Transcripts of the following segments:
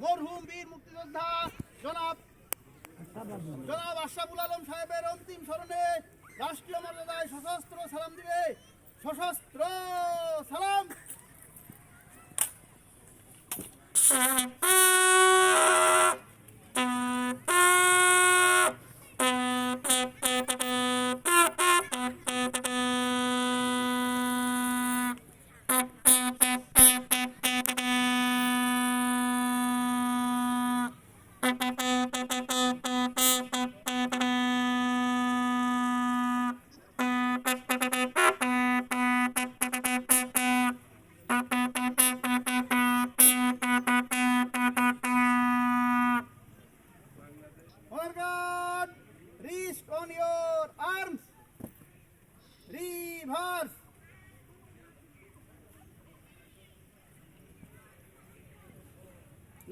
মরহুম বীর মুক্তিযোদ্ধা জনাব আশরাফুল আলম সাহেবের অন্তিম স্মরণে রাষ্ট্রীয় মর্যাদায় সশস্ত্র সালাম দিবে। সশস্ত্র সালাম। Rest on your arms. Reverse.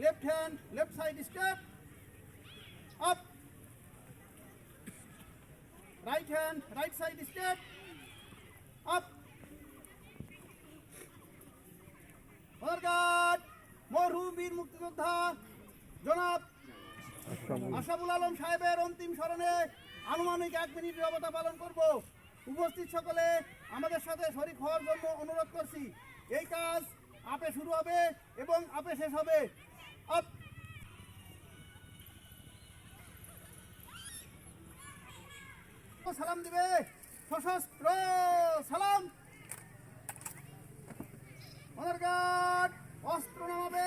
Left hand, left side step. Up. Right hand, right side step. Up. Forward. মরহুম বীর মুক্তিযোদ্ধা জনাব আশরাফুল আলম সাহেবের অন্তিম স্মরণে আনুমানিক 1 মিনিট নীরবতা পালন করব। উপস্থিত সকলে আমাদের সাথে শরীক হওয়ার জন্য অনুরোধ করছি। এই কাজ আপে শুরু হবে এবং আপে শেষ হবে। আপ। সালাম দিবে। সশস্ত্র সালাম। অনার গার্ড অস্ত্র নামাবে।